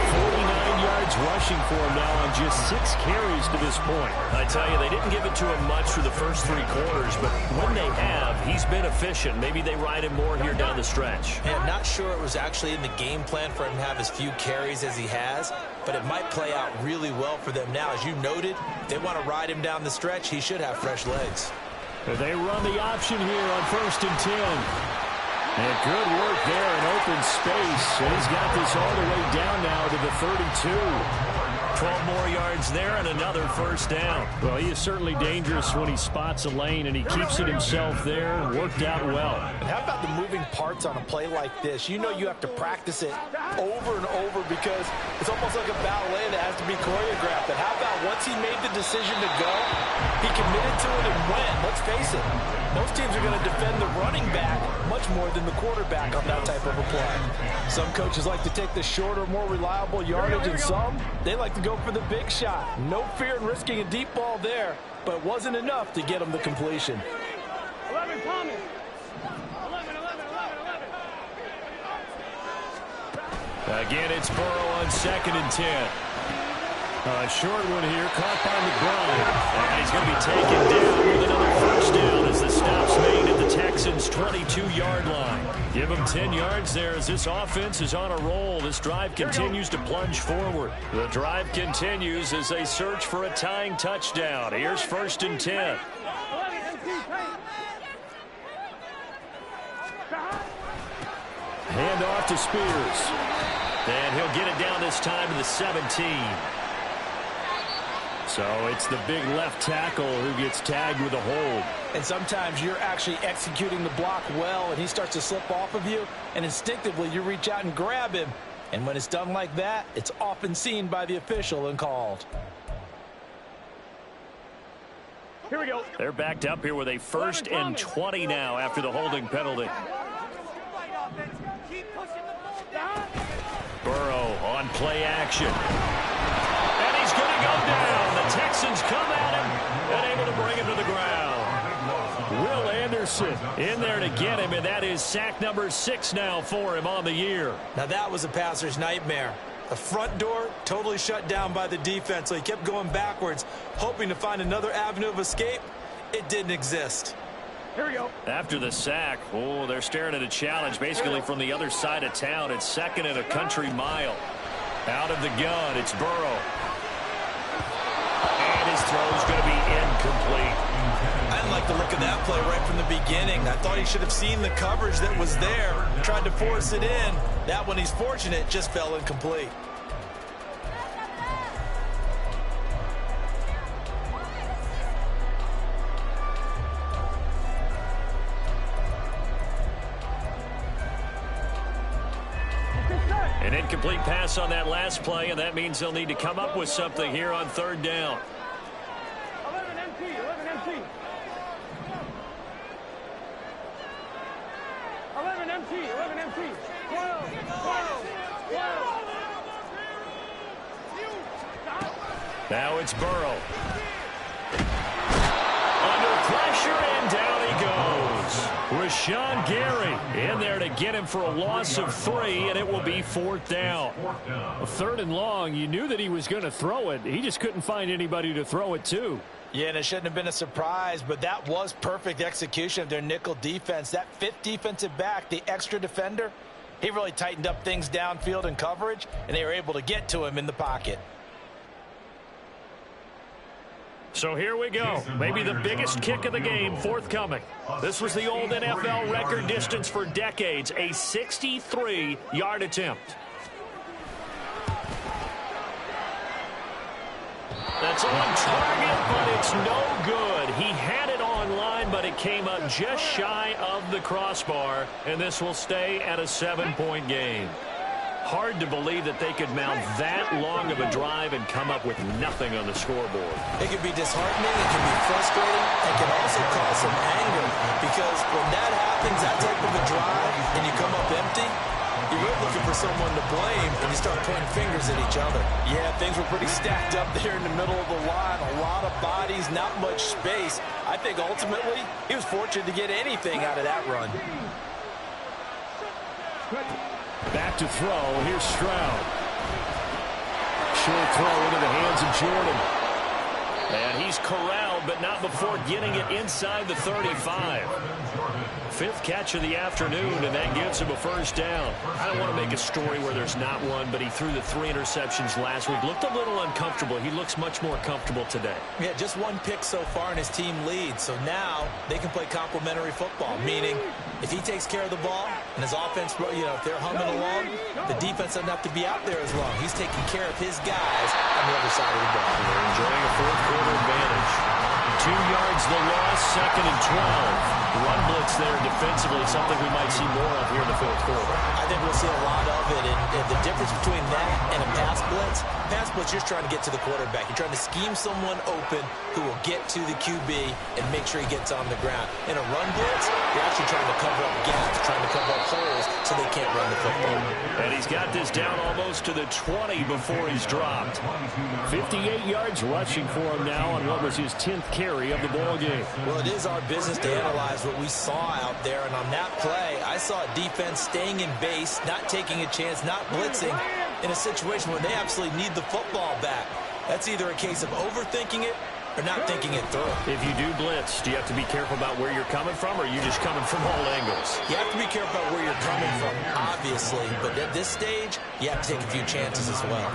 Speaker 1: 49 yards rushing for him now on just 6 carries to this point. I tell you, they didn't give it to him much through the first 3 quarters, but when they have, he's been efficient. Maybe they ride him more here down the stretch.
Speaker 3: And I'm not sure it was actually in the game plan for him to have as few carries as he has, but it might play out really well for them now. As you noted, if they want to ride him down the stretch, he should have fresh legs.
Speaker 1: They run the option here on 1st and 10. And good work there in open space. And he's got this all the way down now to the 32. 12 more yards there and another 1st down. Well, he is certainly dangerous when he spots a lane, and he keeps it himself there. Worked out well.
Speaker 3: And how about the moving parts on a play like this? You know you have to practice it over and over because it's almost like a ballet that has to be choreographed. But how about once he made the decision to go, he committed to it and went. Let's face it,
Speaker 4: Most teams are going to defend the running back much more than the quarterback on that type of a play. Some coaches like to take the shorter, more reliable yardage, and some, they like to go for the big shot. No fear in risking a deep ball there, but it wasn't enough to get them the completion.
Speaker 2: 11, Thomas. 11.
Speaker 1: Again, it's Burrow on 2nd and 10. A short one here, caught by McBride. And he's going to be taken down with another first down as the stop's made at the Texans' 22-yard line. Give them 10 yards there as this offense is on a roll. This drive continues to plunge forward. The drive continues as they search for a tying touchdown. Here's 1st and 10. Hand off to Spears. And he'll get it down this time to the 17. So it's the big left tackle who gets tagged with a hold.
Speaker 4: And sometimes you're actually executing the block well, and he starts to slip off of you, and instinctively you reach out and grab him. And when it's done like that, it's often seen by the official and called.
Speaker 2: Here we go.
Speaker 1: They're backed up here with a 1st and 20 now after the holding penalty. Burrow on play action. And he's going to go down. The Texans come at him and able to bring him to the ground. Will Anderson in there to get him, and that is sack number 6 now for him on the year.
Speaker 3: Now that was a passer's nightmare. The front door totally shut down by the defense, so he kept going backwards, hoping to find another avenue of escape. It didn't exist.
Speaker 2: Here we go.
Speaker 1: After the sack, they're staring at a challenge basically from the other side of town. It's 2nd and a country mile. Out of the gun, it's Burrow. And his throw's going to be incomplete.
Speaker 3: I didn't like the look of that play right from the beginning. I thought he should have seen the coverage that was there, tried to force it in. That one, he's fortunate, just fell incomplete.
Speaker 1: An incomplete pass on that last play, and that means they'll need to come up with something here on 3rd down.
Speaker 2: 11 MT. 12.
Speaker 1: Now it's Burrow. Under pressure, and down he goes. Rashawn Gary in there to get him for a loss of 3, and it will be 4th down. 3rd and long, you knew that he was going to throw it. He just couldn't find anybody to throw it to.
Speaker 4: Yeah, and it shouldn't have been a surprise, but that was perfect execution of their nickel defense. That 5th defensive back, the extra defender, he really tightened up things downfield in coverage, and they were able to get to him in the pocket.
Speaker 1: So here we go. Maybe the biggest kick of the game forthcoming. This was the old NFL record distance for decades, a 63-yard attempt. That's on target, but it's no good. He had it on line, but it came up just shy of the crossbar, and this will stay at a 7-point game. Hard to believe that they could mount that long of a drive and come up with nothing on the scoreboard.
Speaker 3: It can be disheartening, it can be frustrating, it can also cause some anger, because when that happens, that type of a drive, and you come up empty, you're really looking for someone to blame, and you start pointing fingers at each other.
Speaker 4: Yeah, things were pretty stacked up there in the middle of the line. A lot of bodies, not much space. I think ultimately he was fortunate to get anything out of that run.
Speaker 1: Back to throw. Here's Stroud. Short throw into the hands of Jordan. And he's corralled, but not before getting it inside the 35. 5th catch of the afternoon, and that gives him a 1st down. I don't want to make a story where there's not one, but he threw the 3 interceptions last week. Looked a little uncomfortable. He looks much more comfortable today.
Speaker 3: Yeah, just 1 pick so far, and his team leads. So now they can play complementary football, meaning if he takes care of the ball and his offense, if they're humming along, the defense doesn't have to be out there as long. He's taking care of his guys on the other side of the ball.
Speaker 1: They're enjoying a 4th quarter advantage. 2 yards the loss, 2nd and 12. Run blitz there defensively, something we might see more of here in the 4th quarter.
Speaker 3: I think we'll see a lot of it, and the difference between that and a pass blitz, pass blitz, you're just trying to get to the quarterback. You're trying to scheme someone open who will get to the QB and make sure he gets on the ground. In a run blitz, you're actually trying to cover up gaps, trying to cover up holes so they can't run the football.
Speaker 1: And he's got this down almost to the 20 before he's dropped. 58 yards rushing for him now on what was his 10th carry of the ball game.
Speaker 3: Well, it is our business to analyze what we saw out there, and on that play, I saw a defense staying in base, not taking a chance, not blitzing in a situation where they absolutely need the football back. That's either a case of overthinking it or not thinking it through.
Speaker 1: If you do blitz, do you have to be careful about where you're coming from, or are you just coming from all angles?
Speaker 3: You have to be careful about where you're coming from, obviously, but at this stage, you have to take a few chances as well.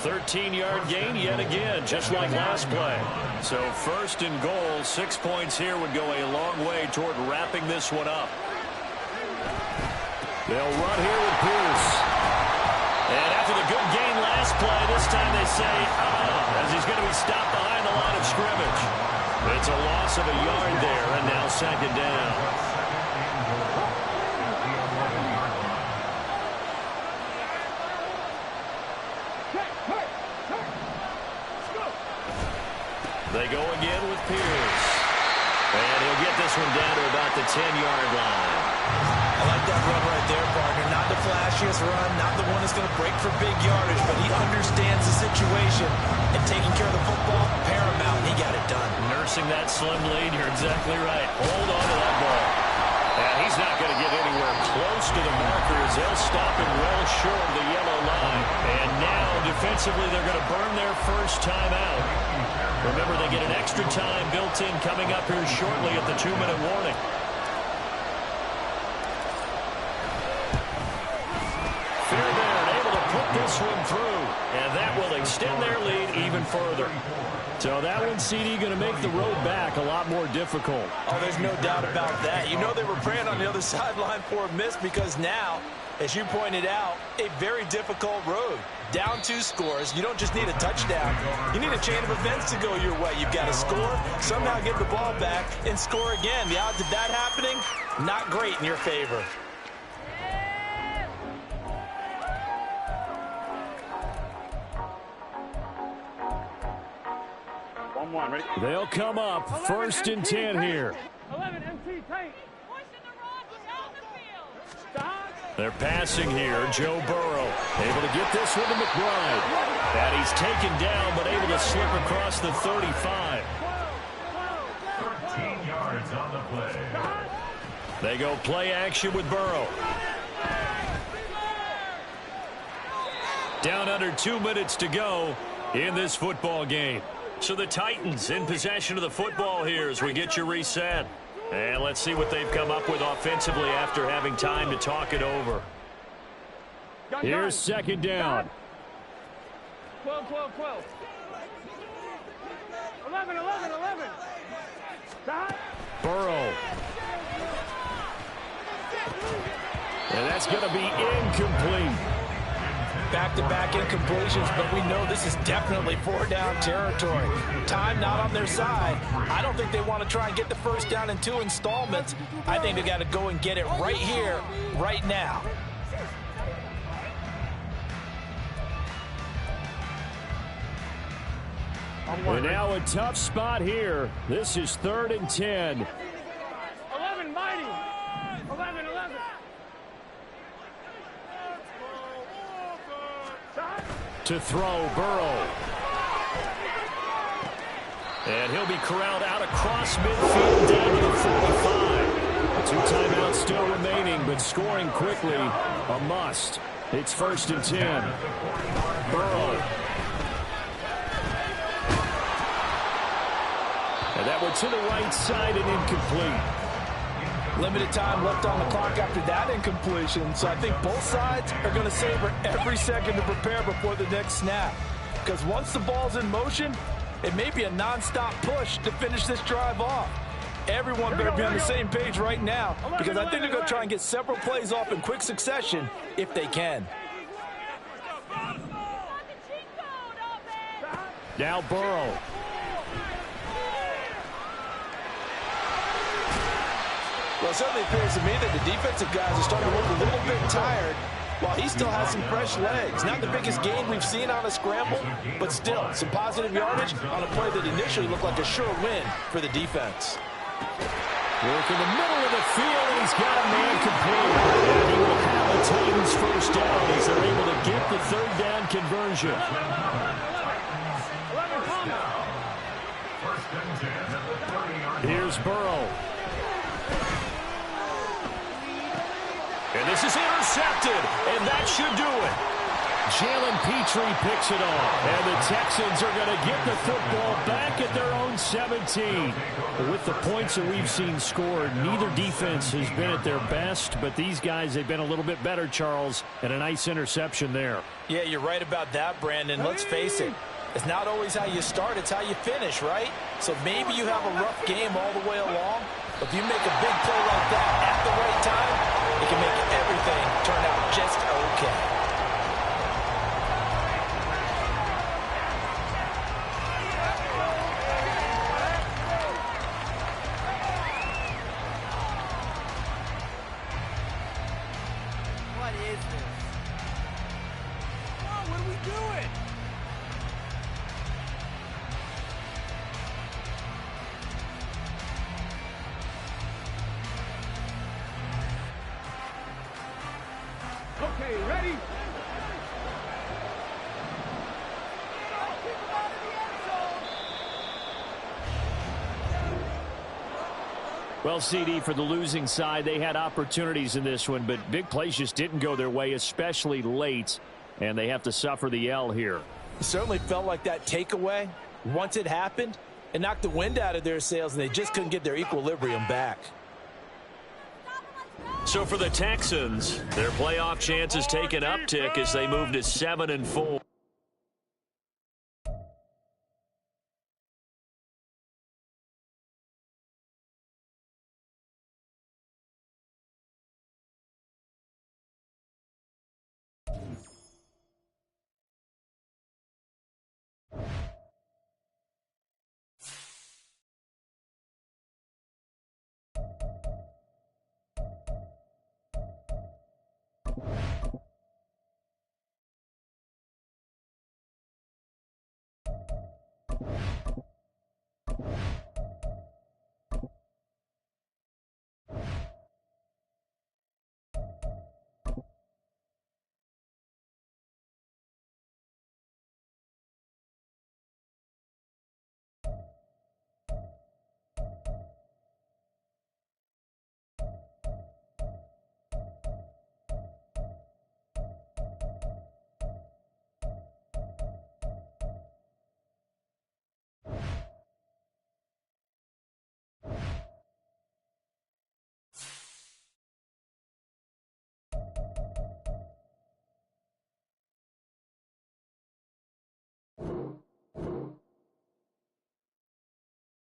Speaker 1: 13-yard gain yet again, just like last play. So first and goal, 6 points here would go a long way toward wrapping this one up. They'll run here with Pierce. And after the good gain last play, this time they say, as he's going to be stopped behind the line of scrimmage. It's a loss of a yard there, and now second down. They go again with Pierce. And he'll get this one down to about the 10-yard line.
Speaker 3: I like that run right there, partner. Not the flashiest run, not the one that's going to break for big yardage, but he understands the situation, and taking care of the football, paramount. He got it done.
Speaker 1: Nursing that slim lead, you're exactly right. Hold on to that ball. And he's not going to get anywhere close to the markers. They'll stop him well short of the yellow line. And now, defensively, they're going to burn their first time out. Remember, they get an extra time built in coming up here shortly at the 2-minute warning. Fairbairn able to put this one through, and that will extend their lead even further. So that one, CD, going to make the road back a lot more difficult.
Speaker 4: Oh, there's no doubt about that. You know they were praying on the other sideline for a miss because now, as you pointed out, a very difficult road. Down 2 scores. You don't just need a touchdown. You need a chain of events to go your way. You've got to score, somehow get the ball back, and score again. The odds of that happening, not great in your favor.
Speaker 2: Ready?
Speaker 1: They'll come up first and 10 here.
Speaker 2: 11 MT tight.
Speaker 1: They're passing here. Joe Burrow able to get this one to McBride. And he's taken down, but able to slip across the 35.
Speaker 5: 13 yards on the play.
Speaker 1: They go play action with Burrow. Down under 2 minutes to go in this football game. So the Titans in possession of the football here as we get you reset. And let's see what they've come up with offensively after having time to talk it over. Here's second down.
Speaker 2: 12, 12, 12. 11, 11, 11.
Speaker 1: Burrow. And that's going to be incomplete.
Speaker 4: Back-to-back incompletions, but we know this is definitely 4-down territory. Time not on their side. I don't think they want to try and get the first down in 2 installments. I think they got to go and get it right here, right now.
Speaker 1: And now a tough spot here. This is 3rd and 10.
Speaker 2: 11, mighty. 11, 11.
Speaker 1: To throw, Burrow. And he'll be corralled out across midfield down to the 45. 2 timeouts still remaining, but scoring quickly, a must. It's 1st and 10. Burrow. And that one to the right side and incomplete.
Speaker 4: Limited time left on the clock after that incompletion, so I think both sides are going to savor every second to prepare before the next snap. Because once the ball's in motion, it may be a non-stop push to finish this drive off. Everyone better be on the same page right now, because I think they're going to try and get several plays off in quick succession if they can.
Speaker 1: Now Burrow.
Speaker 4: Well, it certainly appears to me that the defensive guys are starting to look a little bit tired. Well, he still has some fresh legs. Not the biggest gain we've seen on a scramble, but still some positive yardage on a play that initially looked like a sure win for the defense.
Speaker 1: Work in the middle of the field, and he's got a man complete. And he will have the Titans first down as they're able to get the third down conversion. Here's Burrow. And this is intercepted, and that should do it. Jalen Petrie picks it off, and the Texans are going to get the football back at their own 17. With the points that we've seen scored, neither defense has been at their best, but these guys, they've been a little bit better, Charles, and a nice interception there.
Speaker 3: Yeah, you're right about that, Brandon. Let's face it. It's not always how you start, it's how you finish, right? So maybe you have a rough game all the way along, but if you make a big play like that at the right time, it can make everything turn out just okay.
Speaker 6: What is this? Oh, what are we doing?
Speaker 2: Okay, ready?
Speaker 1: Well, CD, for the losing side, they had opportunities in this one, but big plays just didn't go their way, especially late, and they have to suffer the L here.
Speaker 4: It certainly felt like that takeaway, once it happened, it knocked the wind out of their sails, and they just couldn't get their equilibrium back.
Speaker 1: So for the Texans, their playoff chances take an uptick as they move to 7-4.